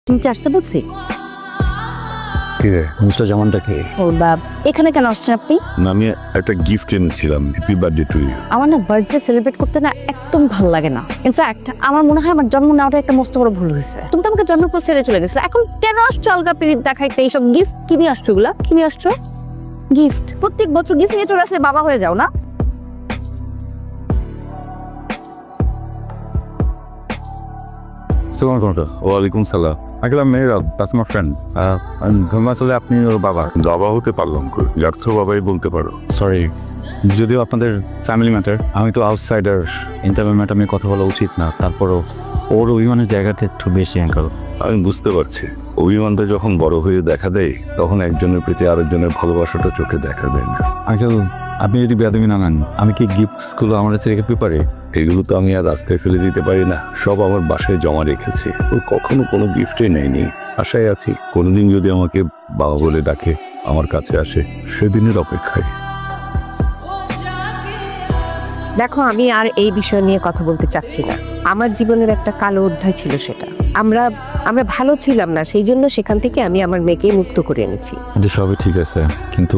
তুমি আসতে বলছি? কি রে মিস্টার জামানটা কে? ও বাপ, এখানে কেন আসছেন আপনি? না, আমি একটা গিফট এনেছিলাম। Happy birthday to you. আমার না বার্থডে সেলিব্রেট করতে না একদম ভালো লাগে না। ইনফ্যাক্ট আমার মনে হয় আমার জন্ম নেওয়াটা একটা মস্ত বড় ভুল হয়েছে। তুমি তো আমাকে জন্ম করে ফেলে চলে গেছিলে, এখন কেন আসছো আলগা পিরিত দেখাইতে? এইসব গিফট কিনে আসছো, এগুলা কিনে আসছো গিফট। প্রত্যেক বছর গিফট নিয়ে চলে আসলে বাবা হয়ে যাও না? ওয়ালাইকুম সালাম। আঙ্কেল আমি মেহরাব, দ্যাটস মাই ফ্রেন্ড। ঘটনাচলে আপনি ওর বাবা। বাবা হতে পারলাম কই, যার তো বাবাই বলতে পারো। সরি, যদিও আপনাদের ফ্যামিলি ম্যাটার, আমি তো আউটসাইডার, ইন্টারভিউ ম্যাটার নিয়ে কথা বলা উচিত না। তারপরও ওর অভিমানের জায়গাটা একটু বেশি আঙ্কেল। আমি বুঝতে পারছি, অভিমানটা যখন বড় হয়ে দেখা দেয় তখন একজনের প্রতি আরেকজনের ভালোবাসাটা চোখে দেখা দেয় না। আঙ্কেল আপনি যদি বেয়াদবি না নেন, আমি কি গিফটসগুলো আমার কাছে রেখে পেপারে? এগুলো তো আমি আর রাস্তায় ফেলে দিতে পারি না, সব আমার বাসায় জমা রেখেছি। ও কখনো কোনো গিফটই নেয়নি। আশায় আছি কোনোদিন যদি আমাকে বাবা বলে ডাকে, আমার কাছে আসে, সেদিনের অপেক্ষায়। দেখো, আমি আর এই বিষয় নিয়ে কথা বলতে চাচ্ছি না। আমার জীবনের একটা কালো অধ্যায় ছিল সেটা। আমরা ভালো ছিলাম না, সেই জন্য সেখান থেকে আমি আমার মেয়েকে মুক্ত করে এনেছি। যে সবই ঠিক আছে, কিন্তু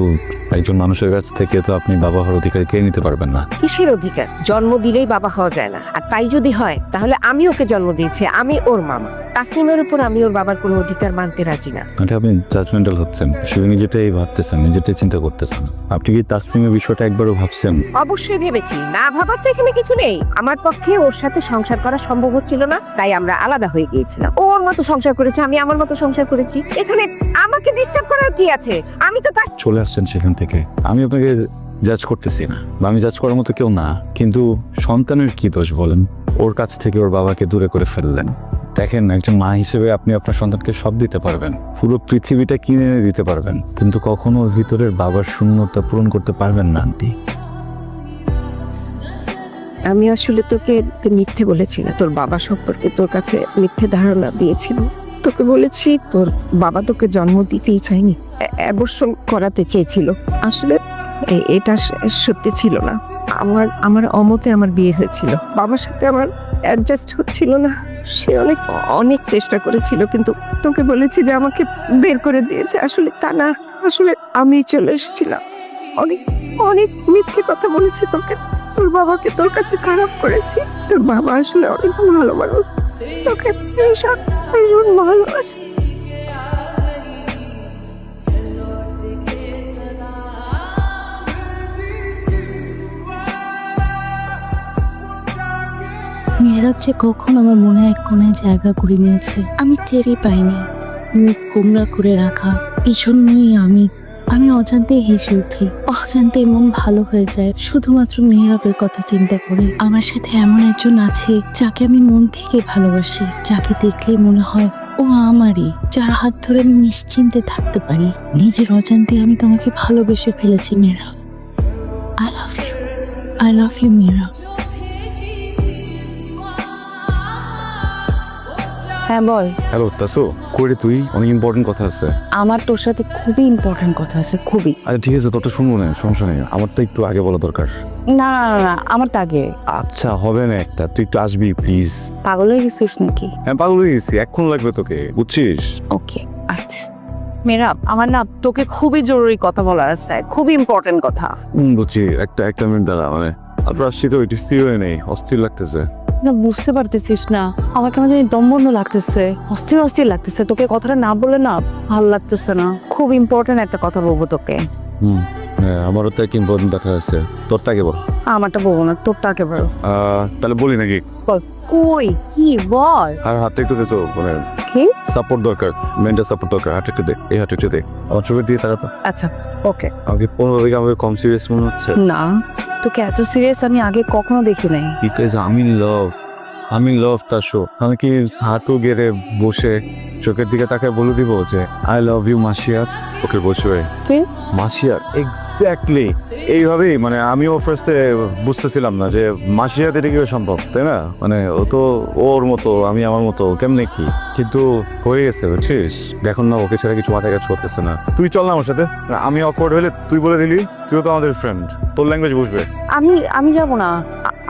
একজন মানুষের কাছ থেকে তো আপনি বাবা হওয়ার অধিকার কেড়ে নিতে পারবেন না। কিসের অধিকার? জন্ম দিলেই বাবা হওয়া যায় না। আর তাই যদি হয় তাহলে আমি ওকে জন্ম দিয়েছি, আমি ওর মামা। তাসনিমের উপর আমি ওর বাবার কোনো অধিকার মানতে রাজি না। মানে আপনি জাজমেন্টাল হচ্ছেন, শুধু নিজেটাই ভাবতেছেন, নিজেটাই চিন্তা করতেছেন। আপনি কি তাসনিমের বিষয়টা একবারও ভাবছেন? অবশ্যই ভেবেছি, না ভাবার তো এখানে কিছু নেই। আমার পক্ষে ওর সাথে সংসার করা সম্ভব হচ্ছিল না, তাই আমরা আলাদা হয়ে গিয়েছিলাম। ও ওর মতো সংসার করেছে, আমি আমার মতো সংসার করেছি। এখানে আমাকে ডিস্টার্ব করার কি আছে? আমি তো তার চলে আসছেন সেখান থেকে। আমি আপনাকে জাজ করতেছি না, বা আমি জাজ করার মতো কেউ না, কিন্তু সন্তানের কি দোষ বলেন? ওর কাছ থেকে ওর বাবাকে দূরে করে ফেললেন। দেখেন, একজন মা হিসেবে আপনি আপনার সন্তানকে সব দিতে পারবেন, পুরো পৃথিবীটা কিনে এনে দিতে পারবেন, কিন্তু কখনো ওর ভিতরের বাবার শূন্যতা পূরণ করতে পারবেন না আন্টি। আমি আসলে তোকে মিথ্যে বলেছি না। তোর বাবা সম্পর্কে তোর কাছে মিথ্যে ধারণা দিয়েছিল। তোকে বলেছি তোর বাবা তোকে জন্ম দিতেই চায়নি, অ্যাবর্শন করাতে চেয়েছিল। আসলে এটা সত্যি ছিল না। আমার অমতে আমার বিয়ে হয়েছিল। বাবার সাথে আমার অ্যাডজাস্ট হচ্ছিল না। সে অনেক অনেক চেষ্টা করেছিল, কিন্তু তোকে বলেছি যে আমাকে বের করে দিয়েছে। আসলে তা না, আসলে আমি চলে এসেছিলাম। অনেক অনেক মিথ্যে কথা বলেছি তোকে। তোর বাবাকে তোর কাছে খারাপ করেছি। তোর বাবা আসলে অনেক ভালো মানুষ, তোকে ভীষণ ভীষণ ভালোবাসে। মেয়েরা যে কখন আমার মনে এক কোণায় জায়গা করে নিয়েছে আমি টেরই পাইনি। মুখ গোমরা করে রাখা, এই জন্যই আমি অজান্তে হেসে উঠি, অজান্তে মন ভালো হয়ে যায় শুধুমাত্র মেহরাবের কথা চিন্তা করে। আমার সাথে এমন একজন আছে যাকে আমি মন থেকে ভালোবাসি, যাকে দেখলেই মনে হয় ও আমারই, যার হাত ধরে আমি নিশ্চিন্তে থাকতে পারি। নিজের অজান্তে আমি তোমাকে ভালোবেসে ফেলেছি Mehrab. I love you, I love you Mehrab. হ্যাঁ বল। হ্যালো তাসো, কই রে তুই? অনেক ইম্পর্টেন্ট কথা আছে। আমার তোর সাথে খুবই ইম্পর্টেন্ট কথা আছে, খুবই। আচ্ছা ঠিক আছে, তোরটা শুনবো না, সমস্যা নেই। আমার তো একটু আগে বলা দরকার। না না না না, আমার তো আগে। আচ্ছা হবে না একটা, তুই একটু আসবি প্লিজ। পাগল হয়ে গেছিস নাকি? হ্যাঁ পাগল হয়ে গেছি, এখন লাগবে তোকে, বুঝছিস? ওকে, আসছিস। মেরাব, আমার না তোকে খুবই জরুরি কথা বলার আছে, খুবই ইম্পর্টেন্ট কথা। বুঝছি, একটা মিনিট দাঁড়া, মানে আপনার আসছি তো একটু স্থির হয়ে নেই, অস্থির লাগতেছে। না বুঝতে পারতেছিস না, আমার কেমন জানি দম বন্ধ লাগতেছে, অস্থির অস্থির লাগতেছে। তোকে কথাটা না বলে না ভালো লাগতেছে না। খুব ইম্পর্টেন্ট একটা কথা বলবো তোকে। হ্যাঁ আমারও তো এক ইম্পর্টেন্ট কথা আছে, তোরটা আগে বল। আমারটা বলবো না, তোরটা আগে বল। তাহলে বলি নাকি? বল। কই কি বল? আর হাতটা একটু দে তো, মানে কি সাপোর্ট দরকার, মেন্টাল সাপোর্ট দরকার। হাতটা একটু দে, এই হাতটা একটু দে, আমার চোখের দিয়ে তাকাতো। আচ্ছা ওকে। আমাকে 15 দিকে আমাকে কম সিরিয়াস মনে হচ্ছে। না, তোকে এত সিরিয়াস আমি আগে কখনো দেখি নাই। বিকজ আমি লাভ তাসো। আমি কি হাঁটু গেড়ে বসে চোখের দিকে তাকায় বলে দিব যে আই লাভ ইউ মাসিয়াত? ওকে বসে কি মাসিয়াত, এক্স্যাক্টলি এইভাবেই। মানে আমিও ফার্স্টে বুঝতেছিলাম না যে মাসিয়াত এটা কি সম্ভব, তাই না? মানে ও তো ওর মতো, আমি আমার মতো, কেমনে কি, কিন্তু হয়ে গেছে বুঝছিস। দেখুন না, ওকে ছাড়া কিছু মাথায় কাজ করতেছে না। তুই চল না আমার সাথে, আমি অকওয়ার্ড হলে তুই বলে দিলি, তুইও তো আমাদের ফ্রেন্ড, তোর ল্যাঙ্গুয়েজ বুঝবে। আমি যাব না।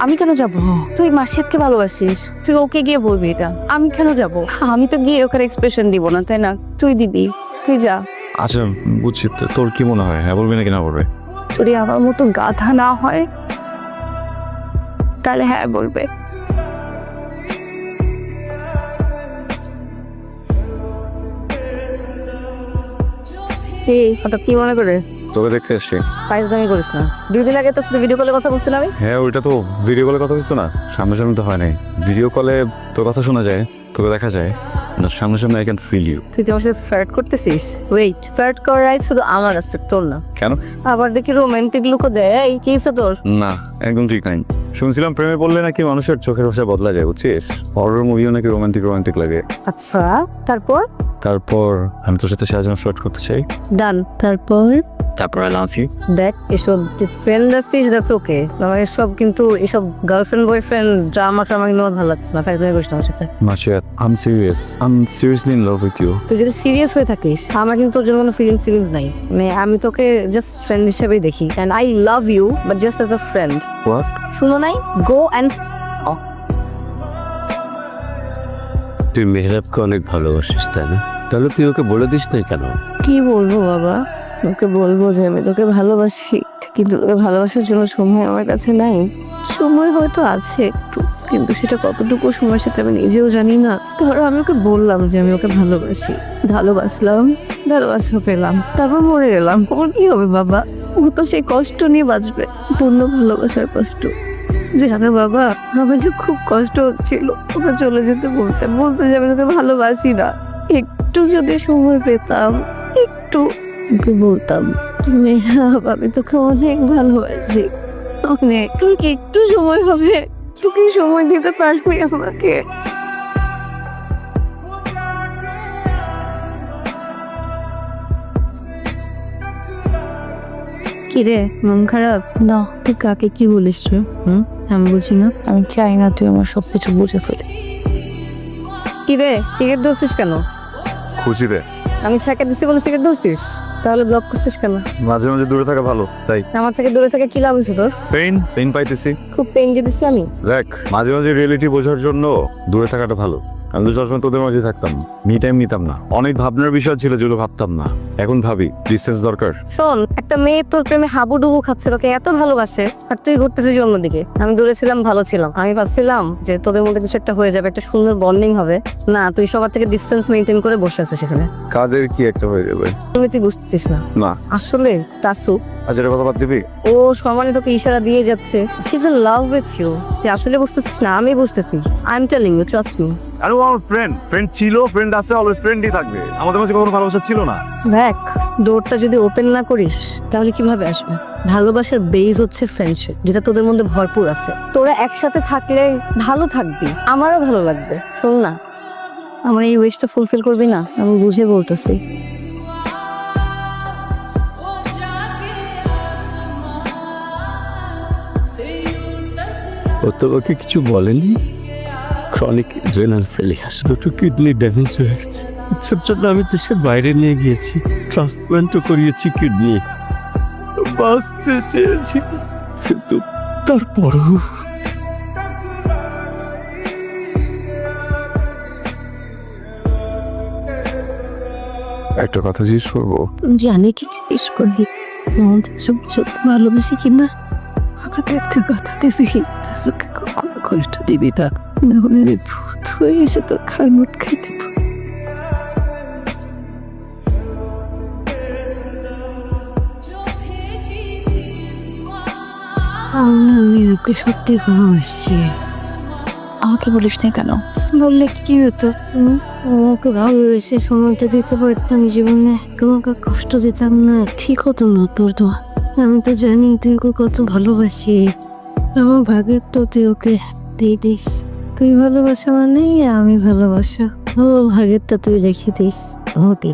আমি কেন যাব? তুই মাসিদকে ভালোবাসিস, তুই ওকে গিয়ে বলবি এটা। আমি কেন যাব? আমি তো গিয়ে ওখানে এক্সপ্রেশন দিব না, তাই না? তুই দিবি, তুই যা। আচ্ছা বুঝছি, তোর কি মনে হয়, হ্যাঁ বলবি নাকি না বলবে? যদি আমার মতো গাধা না হয় তাহলে হ্যাঁ বলবে। এই হঠাৎ কি মনে করে? তোকে দেখতে এসছি। ফাইজলামি করিস না। 2 দিন আগে তো শুধু ভিডিও কলে কথা বলছিলাম আমি। হ্যাঁ ওইটা তো ভিডিও কলে কথা বলছো না, সামনাসামনি তো হয় নাই। ভিডিও কলে তোর কথা শোনা যায়, তোকে দেখা যায় না, সামনাসামনি আই ক্যান ফিল ইউ। তুই আমার সাথে ফ্লার্ট করতেছিস? ওয়েট, ফ্লার্ট করার রাইট শুধু আমার আছে, তোর না। কেন? আবার দেখি রোমান্টিক লুকও দেয়। এই কি হইছে তোর? না একদম ঠিক নাই। শুনছিলাম প্রেমে পড়লে নাকি মানুষের চোখের ভাষা বদলা যায়, বুঝছিস? হরর মুভিও নাকি রোমান্টিক লাগে। আচ্ছা, তারপর? তারপর আমি তোর সাথে সাজানো ফ্লার্ট করতে চাই। ডান। তারপর আই লাভ ইউ। দেখ, এসব ফ্রেন্ড আছিস, দ্যাটস ওকে। আমার এসব কিন্তু এসব গার্লফ্রেন্ড বয়ফ্রেন্ড ড্রামা কিন্তু আমার ভালো লাগছে না। ফাইজলামি করিস না আমার সাথে। Masiyat, I am seriously in love with you. তুই যদি সিরিয়াস হয়ে থাকিস, আমার কিন্তু তোর জন্য কোনো ফিলিংস নাই। মানে আমি তোকে জাস্ট ফ্রেন্ড হিসেবেই দেখি, and I love you but just as a friend. What? শুনো নাই? গো অ্যান্ড তুই মেহরাবকে অনেক ভালোবাসিস তাই না? তাহলে তুই ওকে বলে দিস না কেন? কি বলবো বাবা? ওকে বলবো যে আমি তোকে ভালোবাসি, কিন্তু তোকে ভালোবাসার জন্য সময় আমার কাছে নাই। সময় হয়তো আছে একটু, কিন্তু সেটা কতটুকু সময় সেটা আমি নিজেও জানি না। ধরো আমি ওকে বললাম যে আমি ওকে ভালোবাসি, ভালোবাসা পেলাম, তারপর মরে গেলাম, ওর কি হবে বাবা? ও তো সেই কষ্ট নিয়ে বাঁচবে, পূর্ণ ভালোবাসার কষ্ট। জানো বাবা, আমার না খুব কষ্ট হচ্ছিল ওকে চলে যেতে, বলতে যে আমি তোকে ভালোবাসি না। একটু যদি সময় পেতাম, একটু ওকে বলতাম তুমি, আমি তোকে অনেক ভালোবাসি, অনেক। তোর কি একটু সময় হবে? একটু কি সময় দিতে পারবি আমাকে? কিরে, মন খারাপ? না, তুই কাকে কি বলিস? আমি বুঝি না। আমি চাই না তুই আমার সবকিছু বুঝে ফেলে। কিরে, সিগারেট ধরছিস কেন? খুশিতে আমি ছাকা দিছি বলে সিগারেট ধরছিস? তাহলে ব্লক করছিস কেন? মাঝে মাঝে দূরে থাকা ভালো, তাই। আমার থেকে দূরে থেকে কি লাভ হয়েছে তোর? পেইন পাইতেছি। খুব পেন দিতেছি আমি। দেখ, মাঝে মাঝে রিয়েলিটি বোঝার জন্য দূরে থাকাটা ভালো। আমি তো সবসময় তোদের মাঝে থাকতাম, টাইম নিতাম না। অনেক ভাবনার বিষয় ছিল যেগুলো ভাবতাম না, এখন ভাবি ডিসটেন্স দরকার। শোন, একটা মেয়ে তোর প্রেমে হাবুডুবু খাচ্ছে, তোকে এত ভালোবাসে, আর তুই ঘুরতেছিস অন্যদিকে। আমি দূরে ছিলাম, ভালো ছিলাম। আমি ভাবছিলাম যে তোদের মধ্যে কিছু একটা হয়ে যাবে, একটা সুন্দর বন্ডিং হবে। না, তুই সবার থেকে ডিস্টেন্স মেনটেন করে বসে আছিস সেখানে। কাদের কি একটা হয়ে যাবে? তুই বুঝতেছিস না না। আসলে তাসু, আজ এটা কথা বাদ দিবি? ও সমানে তোকে ইশারা দিয়ে যাচ্ছে, she is in love with you. তুই আসলে বুঝতেছিস না, আমি বুঝতেছি। I am telling you, trust me. আরে ও আমার ফ্রেন্ড ছিল, ফ্রেন্ড আছে, অলওয়েজ ফ্রেন্ডই থাকবে। আমাদের মাঝে কখনো ভালোবাসা ছিল না। দেখ, ডোরটা যদি ওপেন না করিস তাহলে কিভাবে আসবে? ভালোবাসার বেজ হচ্ছে ফ্রেন্ডশিপ, যেটা তোদের মধ্যে ভরপুর আছে। তোরা একসাথে থাকলে ভালো থাকবি, আমারও ভালো লাগবে। শোন না, আমার এই উইশটা ফুলফিল করবি না? আমি বুঝে বলতেছি। ও তোকে কিছু বলেনি? ক্রনিক রেনাল ফেলিয়ার, দুটো কিডনি ড্যামেজ হয়ে গেছে। ইচ্ছার জন্য আমি দেশের বাইরে নিয়ে গিয়েছি, ট্রান্সপ্লান্টও করিয়েছি কিডনি, বাঁচতে চেয়েছি, কিন্তু তারপরও একটা কথা জিজ্ঞেস করবো? জানি কি জিজ্ঞেস করবি? আমাদের সত্যি ভালোবাসি কিনা? আমাকে একটা কথা দিবি, তোকে কখনো কষ্ট দিবি না, নাহলে আমি ভূত হয়ে এসে তোর খাল মুট খাই দেবো। আমি ওকে সত্যি ভালোবাসি। আমাকে বলিস না কেন? বললে কি হতো? আমাকে ভালোবেসে সময়টা দিতে পারতাম জীবনে, তোমাকে কষ্ট দিতাম না, ঠিক হতো না তোর তো। আমি তো জানি তুই ওকে কত ভালোবাসি। আমার ভাগের তো তুই ওকে দিয়ে দিস। তুই ভালোবাসা মানেই আমি ভালোবাসা। ও ভাগেরটা তুই রেখে দিস ওকে।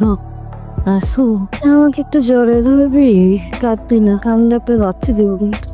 আসো, আমাকে একটু জড়ে ধরবি, কাঁদবি না, কান্দাপে বাচ্চা দেবো কিন্তু।